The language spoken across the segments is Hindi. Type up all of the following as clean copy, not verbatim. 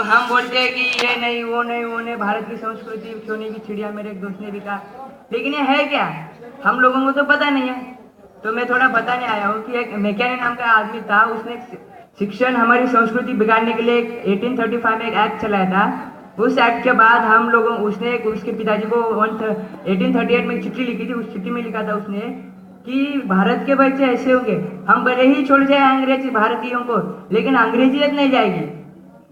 हम बोलते हैं कि ये नहीं वो नहीं वो नहीं, भारत की संस्कृति सोने की चिड़िया, मेरे एक दोस्त ने भी कहा, लेकिन ये है क्या, हम लोगों को तो पता नहीं है। तो मैं थोड़ा बताने आया हूँ कि एक मैकेने नाम का आदमी था, उसने शिक्षण हमारी संस्कृति बिगाड़ने के लिए 1835 में एक एक्ट चलाया था। उस एक्ट के बाद हम लोगों उसने उसके पिताजी को 1838 में एक चिट्ठी लिखी थी। उस चिट्ठी में लिखा था उसने कि भारत के बच्चे ऐसे होंगे, हम भले ही छोड़ जाए अंग्रेजी भारतीयों को, लेकिन अंग्रेजियत नहीं जाएगी।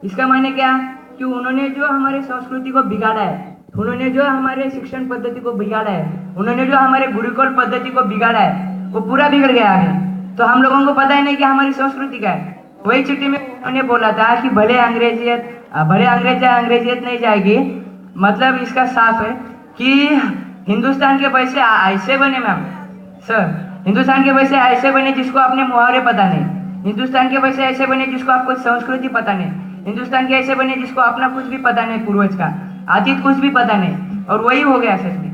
इसका माने क्या, कि उन्होंने जो हमारी संस्कृति को बिगाड़ा है, उन्होंने जो हमारे शिक्षण पद्धति को बिगाड़ा है, उन्होंने जो हमारे गुरुकुल पद्धति को बिगाड़ा है, वो पूरा बिगड़ गया है। तो हम लोगों को पता ही नहीं कि हमारी संस्कृति क्या है। वही चिट्ठी में उन्होंने बोला था कि भले अंग्रेजियत नहीं जाएगी, मतलब इसका साफ है कि हिंदुस्तान के पैसे ऐसे बने मैम सर, हिंदुस्तान के पैसे ऐसे बने जिसको अपने मुहावरे पता नहीं, हिंदुस्तान के पैसे ऐसे बने जिसको आपको संस्कृति पता नहीं, हिंदुस्तान के ऐसे बने जिसको अपना कुछ भी पता नहीं, पूर्वज का अतीत कुछ भी पता नहीं, और वही हो गया सच में।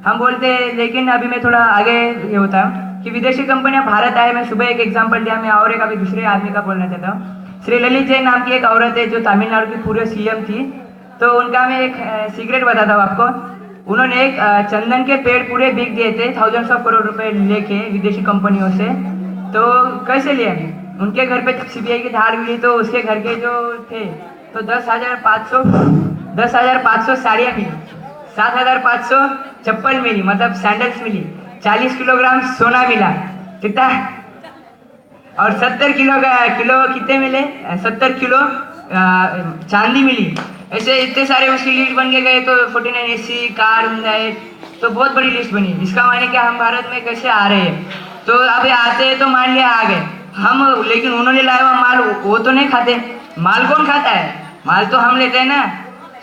हम बोलते, लेकिन अभी मैं थोड़ा आगे ये होता कि विदेशी कंपनियां भारत आए। मैं सुबह एक एग्जांपल दिया, मैं और एक अभी दूसरे आदमी का बोलना चाहता हूँ। श्री ललित जैन नाम की एक औरत है जो तमिलनाडु की पूर्व सीएम थी। तो उनका मैं एक सीक्रेट बताता हूँ आपको। उन्होंने एक चंदन के पेड़ पूरे बिक दिए थे, थाउजेंड्स ऑफ करोड़ रुपए लेके विदेशी कंपनियों से। तो कैसे लिए, उनके घर पे जब सीबीआई की धार मिली तो उसके घर के जो थे तो 10,500 साड़ियाँ मिली, 7,500 चप्पल मिली, मतलब सैंडल्स मिली, 40 किलोग्राम सोना मिला, कितना, और 70 किलो कितने मिले, 70 किलो चांदी मिली। ऐसे इतने सारे उसकी लिस्ट बन के गए। तो 49 एसी कार है, तो बहुत बड़ी लिस्ट बनी। इसका माने क्या, हम भारत में कैसे आ रहे हैं। तो अब आते हैं तो मान लिया आ गए हम, लेकिन उन्होंने लाया हुआ माल वो तो नहीं खाते। माल कौन खाता है, माल तो हम लेते हैं ना।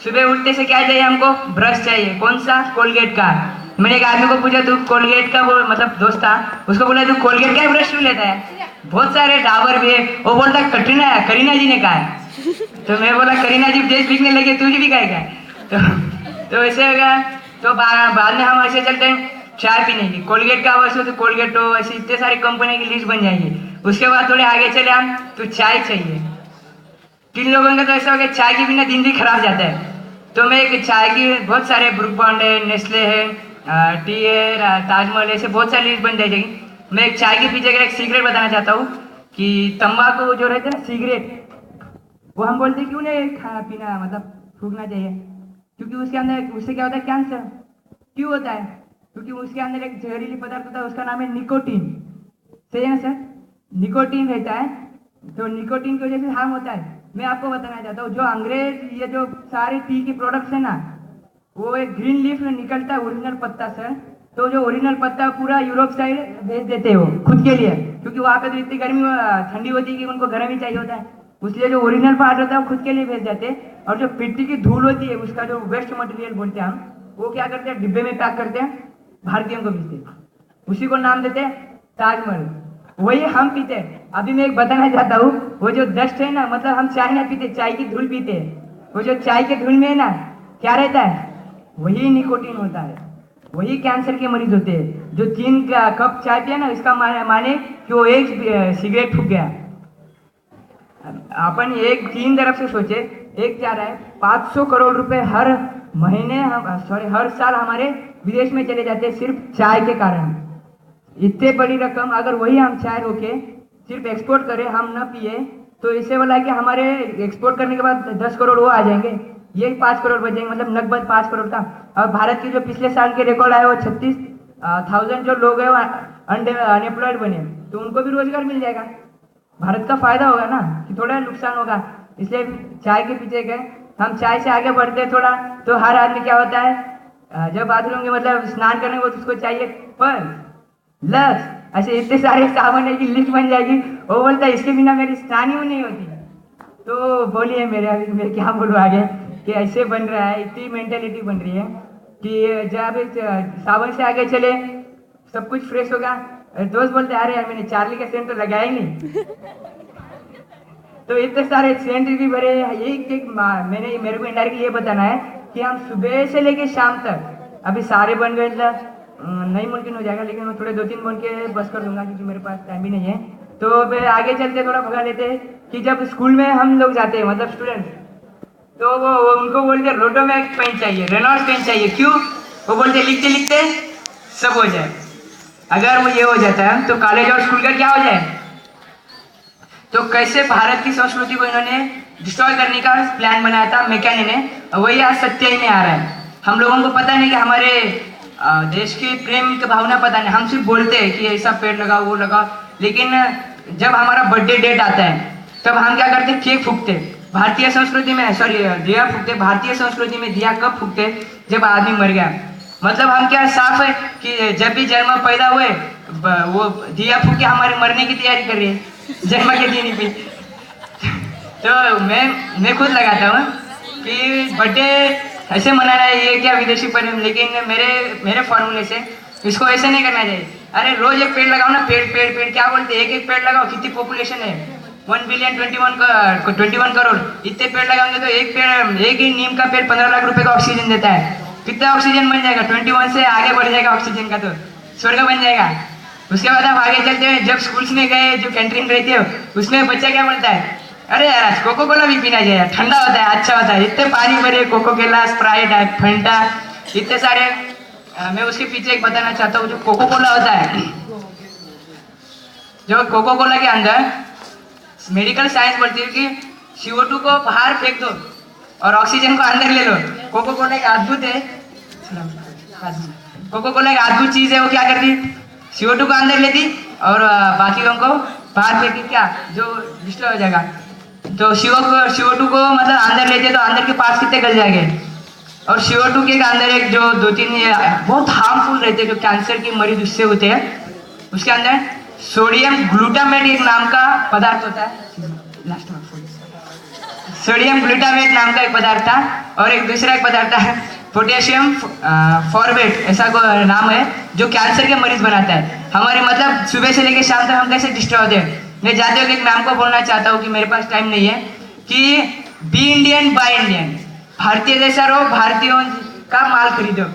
सुबह उठते से क्या चाहिए हमको, ब्रश चाहिए, कौन सा, कोलगेट का। मैंने एक आदमी को पूछा तू कोलगेट का, वो मतलब दोस्त था, उसको बोला तू कोलगेट का ब्रश क्यों लेता है, बहुत सारे डाबर भी है। वो बोलता करीना जी ने कहा है। तो मैं बोला करीना जी देश बिकने लगे, तुझे भी कहेगा। तो ऐसे हो गया। तो बाद में हम ऐसे चलते हैं चाय पीने की, कोलगेट का वैसे तो कोलगेट हो, ऐसे इतने सारी कंपनी की लिस्ट बन जाएगी। उसके बाद थोड़े आगे चले हम तो चाय चाहिए। 3 लोगों का तो ऐसा हो गया चाय के बिना दिन भी खराब जाता है। तो मैं एक चाय की बहुत सारे ब्रुक बॉन्ड है, नेस्ले है, टी है, ताजमहल, ऐसे बहुत सारी लिस्ट बन जाएगी। मैं एक चाय के पीछे का एक सीक्रेट बताना चाहता हूँ कि तंबाकू जो रहते हैं ना, सिगरेट, वो हम बोलते क्यों नहीं खाना पीना, मतलब फूकना चाहिए, क्योंकि उसके अंदर उससे क्या होता है, कैंसर। क्यों होता है, क्योंकि उसके अंदर एक जहरीली पदार्थ होता है, उसका नाम है निकोटीन। सही है ना सर, निकोटीन रहता है। तो निकोटीन की वजह से हार्म होता है। मैं आपको बताना चाहता हूँ, जो अंग्रेज ये जो सारे टी की प्रोडक्ट्स है ना, वो एक ग्रीन लीफ में निकलता है, ओरिजिनल पत्ता सर। तो जो ओरिजिनल पत्ता पूरा यूरोप साइड भेज देते हैं वो खुद के लिए, क्योंकि वहाँ पे तो इतनी गर्मी ठंडी होती है कि उनको गर्म ही चाहिए होता है। इसलिए जो ओरिजिनल पार्ट होता है वो खुद के लिए भेज देते हैं। और जो मिट्टी की धूल होती है, उसका जो वेस्ट मटेरियल बोलते हैं हम, वो क्या करते हैं, डिब्बे में पैक करते हैं, भारतीयों को भेजते हैं। उसी को नाम देते हैं ताजमहल, वही हम पीते हैं। अभी मैं एक बताना चाहता हूँ, वो जो डस्ट है ना, मतलब हम चाय ना पीते, चाय की धूल पीते हैं। वो जो चाय के धूल में है ना, क्या रहता है, वही निकोटीन होता है, वही कैंसर के मरीज होते हैं। जो 3 कप चाय पिया ना, इसका माने कि वो एक सिगरेट फूक गया। अपन एक 3 तरफ से सोचे, एक क्या रहा है, 500 करोड़ रुपए हर महीने हर साल हमारे विदेश में चले जाते हैं सिर्फ चाय के कारण। इतने बड़ी रकम अगर वही हम चाय रोके, सिर्फ एक्सपोर्ट करें, हम न पिए, तो इससे वाला कि हमारे एक्सपोर्ट करने के बाद 10 करोड़ वो आ जाएंगे, ये 5 करोड़ बच जाएंगे, मतलब नकद 5 करोड़ का। और भारत की जो पिछले साल के रिकॉर्ड आए वो 36,000 जो लोग हैं वो अनएम्प्लॉयड बने, तो उनको भी रोजगार मिल जाएगा। भारत का फायदा होगा ना, कि थोड़ा नुकसान होगा। इसलिए चाय के पीछे गए हम। चाय से आगे बढ़ते थोड़ा, तो हर आदमी क्या होता है, जब बाथरूम के मतलब स्नान करने को तो उसको चाहिए पर लक्स, ऐसे इतने सारे साबुन की लिस्ट बन जाएगी। वो बोलता है इसके बिना मेरी स्नान ही नहीं होती। तो बोलिए मेरे, अभी मैं क्या बोलूँ आगे, कि ऐसे बन रहा है, इतनी मेंटेलिटी बन रही है कि जब साबुन से आगे चले सब कुछ फ्रेश होगा। दोस्त बोलते अरे यार मैंने चार्ली का सेंट तो लगाया ही नहीं। तो इतने सारे सेंट भी भरे। मैंने मेरे को इंडायरेक्टली ये बताना है कि हम सुबह से लेके शाम तक, अभी सारे बन गए नहीं मुमकिन हो जाएगा, लेकिन मैं थोड़े 2-3 बन के बस कर दूंगा क्योंकि मेरे पास टाइम भी नहीं है। तो फिर आगे चलते थोड़ा भगा लेते हैं कि जब स्कूल में हम लोग जाते हैं, मतलब स्टूडेंट्स, तो वो उनको बोलते रोटोमैक्स पेन चाहिए, रेनॉल्ड्स पेन चाहिए। क्यों? वो बोलते लिखते लिखते सब हो जाए। अगर वो ये हो जाता है तो कॉलेज और स्कूल का क्या हो जाए? तो कैसे भारत की संस्कृति को इन्होंने डिस्ट्रॉय करने का प्लान बनाया था मैकेने ने, वही आज सत्य में आ रहा है। हम लोगों को पता नहीं कि हमारे देश के प्रेम की भावना पता नहीं, हम सिर्फ बोलते हैं कि ऐसा पेड़ लगाओ वो लगाओ, लेकिन जब हमारा बर्थडे डेट आता है तब हम क्या करते? केक फूकते। भारतीय संस्कृति में सॉरी दिया फूकते। भारतीय संस्कृति में दिया कब फूकते? जब आदमी मर गया। मतलब हम क्या साफ है कि जब भी जन्म पैदा हुए वो दिया फूक के हमारे मरने की तैयारी कर रही है जन्म के दिन पे। तो मैं खुद लगाता हूँ कि बर्थडे ऐसे मनाना है, ये क्या विदेशी प्रेम, लेकिन मेरे फॉर्मूले से इसको ऐसे नहीं करना चाहिए। अरे रोज एक पेड़ लगाओ ना, पेड़ पेड़ पेड़ क्या बोलते हैं, एक एक पेड़ लगाओ। कितनी पॉपुलेशन है? 1 बिलियन 21 करोड़। इतने पेड़ लगाओगे तो एक पेड़, एक ही नीम का पेड़ 15 लाख रुपए का ऑक्सीजन देता है। कितना ऑक्सीजन बन जाएगा? 21 से आगे बढ़ जाएगा ऑक्सीजन का, तो स्वर्ग बन जाएगा। उसके बाद आप आगे चलते हैं, जब स्कूल्स में गए, जो कैंटीन रहती है उसमें बच्चा क्या बोलता है? अरे यार आज कोको कोला भी पीना चाहिए, ठंडा होता है, अच्छा होता है। इतने पानी भरे कोको कोला, स्प्राइट, फंटा, इतने सारे। मैं उसके पीछे एक बताना चाहता हूँ। जो कोको कोला होता है, जो कोको कोला के अंदर मेडिकल साइंस बोलती है कि CO2 को बाहर फेंक दो और ऑक्सीजन को अंदर ले लो। कोको कोला एक अद्भुत है, कोको कोला एक अद्भुत चीज है। वो क्या करती? CO2 को अंदर लेती और बाकी को बाहर फेंकी, क्या जो डिस्ट्रॉय हो जाएगा। तो CO2 को मतलब अंदर लेते तो अंदर के पार्ट्स कितने गल जाएंगे। और CO2 के अंदर एक जो 2-3 बहुत हार्मफुल रहते हैं, जो कैंसर के मरीज उससे होते हैं, उसके अंदर सोडियम ग्लूटामेट एक नाम का पदार्थ होता है। सोडियम ग्लूटामेट नाम का एक पदार्थ था, और एक दूसरा एक पदार्थ है पोटेशियम फॉर्मेट, ऐसा को नाम है, जो कैंसर के मरीज बनाता है। हमारे मतलब सुबह से लेकर शाम तक हम कैसे डिस्ट्रॉय होते हैं। मैं जाते हुए एक मैम को बोलना चाहता हूँ कि मेरे पास टाइम नहीं है, कि बी इंडियन बाय इंडियन, भारतीय जैसा रहो, भारतीयों का माल खरीदो।